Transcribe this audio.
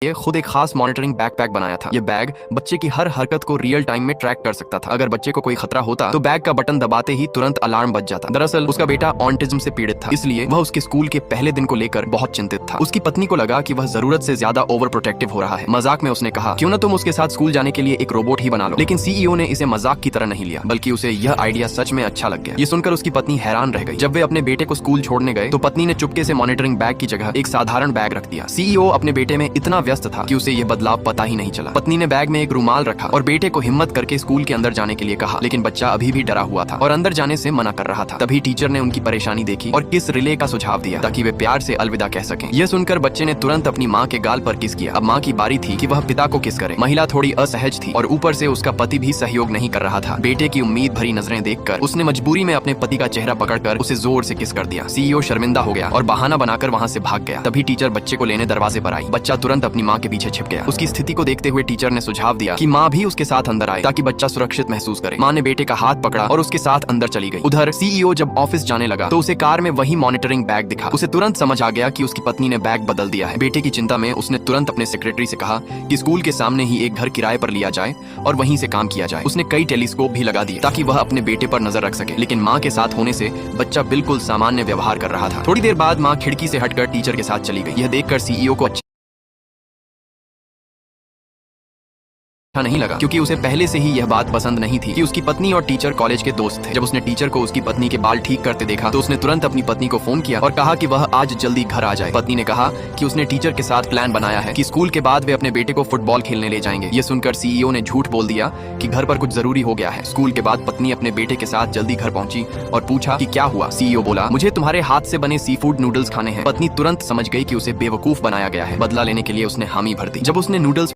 ये खुद एक खास मॉनिटरिंग बैकपैक बनाया था। ये बैग बच्चे की हर हरकत को रियल टाइम में ट्रैक कर सकता था। अगर बच्चे को कोई खतरा होता तो बैग का बटन दबाते ही तुरंत अलार्म बज जाता। दरअसल उसका बेटा ऑटिज्म से पीड़ित था, इसलिए वह उसके स्कूल के पहले दिन को लेकर बहुत चिंतित था। उसकी पत्नी को लगा कि वह जरूरत से ज्यादा ओवर प्रोटेक्टिव हो रहा है। मजाक में उसने कहा, क्यों ना तुम उसके साथ स्कूल जाने के लिए एक रोबोट ही बना लो। लेकिन सीईओ ने इसे मजाक की तरह नहीं लिया, बल्कि उसे यह आइडिया सच में अच्छा लग गया। ये सुनकर उसकी पत्नी हैरान रह गई। जब वे अपने बेटे को स्कूल छोड़ने गए तो पत्नी ने चुपके से मॉनिटरिंग बैग की जगह एक साधारण बैग रख दिया। सीईओ अपने बेटे में इतना व्यस्त था कि उसे यह बदलाव पता ही नहीं चला। पत्नी ने बैग में एक रुमाल रखा और बेटे को हिम्मत करके स्कूल के अंदर जाने के लिए कहा, लेकिन बच्चा अभी भी डरा हुआ था और अंदर जाने से मना कर रहा था। तभी टीचर ने उनकी परेशानी देखी और किस रिले का सुझाव दिया ताकि वे प्यार से अलविदा कह सकें। यह सुनकर बच्चे ने तुरंत अपनी माँ के गाल पर किस किया। अब माँ की बारी थी कि वह पिता को किस करे। महिला थोड़ी असहज थी और ऊपर से उसका पति भी सहयोग नहीं कर रहा था। बेटे की उम्मीद भरी नजरें देखकर उसने मजबूरी में अपने पति का चेहरा पकड़कर उसे जोर से किस कर दिया। सीईओ शर्मिंदा हो गया और बहाना बनाकर वहाँ से भाग गया। तभी टीचर बच्चे को लेने दरवाजे पर आई। बच्चा तुरंत अपनी माँ के पीछे छिप गया। उसकी स्थिति को देखते हुए टीचर ने सुझाव दिया कि माँ भी उसके साथ अंदर आए ताकि बच्चा सुरक्षित महसूस करे। माँ ने बेटे का हाथ पकड़ा और उसके साथ अंदर चली गई। उधर सीईओ जब ऑफिस जाने लगा तो उसे कार में वही मॉनिटरिंग बैग दिखा। उसे तुरंत समझ आ गया कि उसकी पत्नी ने बैग बदल दिया है। बेटे की चिंता में उसने तुरंत अपने सेक्रेटरी से कहा कि स्कूल के सामने ही एक घर किराए पर लिया जाए और वहीं से काम किया जाए। उसने कई टेलीस्कोप भी लगा दिए ताकि वह अपने बेटे पर नजर रख सके। लेकिन माँ के साथ होने से बच्चा बिल्कुल सामान्य व्यवहार कर रहा था। थोड़ी देर बाद माँ खिड़की से हटकर टीचर के साथ चली गई। यह देखकर सीईओ को अच्छा नहीं लगा, क्योंकि उसे पहले से ही यह बात पसंद नहीं थी कि उसकी पत्नी और टीचर कॉलेज के दोस्त थे। जब उसने टीचर को उसकी पत्नी के बाल ठीक करते देखा तो उसने तुरंत अपनी पत्नी को फोन किया और कहा कि वह आज जल्दी घर आ जाए। पत्नी ने कहा कि उसने टीचर के साथ प्लान बनाया है कि स्कूल के बाद वे अपने बेटे को फुटबॉल खेलने ले जाएंगे। ये सुनकर सीईओ ने झूठ बोल दिया कि घर पर कुछ जरूरी हो गया है। स्कूल के बाद पत्नी अपने बेटे के साथ जल्दी घर पहुंची और पूछा कि क्या हुआ। सीईओ बोला, मुझे तुम्हारे हाथ से बने सी फूड नूडल्स खाने हैं। पत्नी तुरंत समझ गई कि उसे बेवकूफ बनाया गया है। बदला लेने के लिए उसने हामी भर दी। जब उसने नूडल्स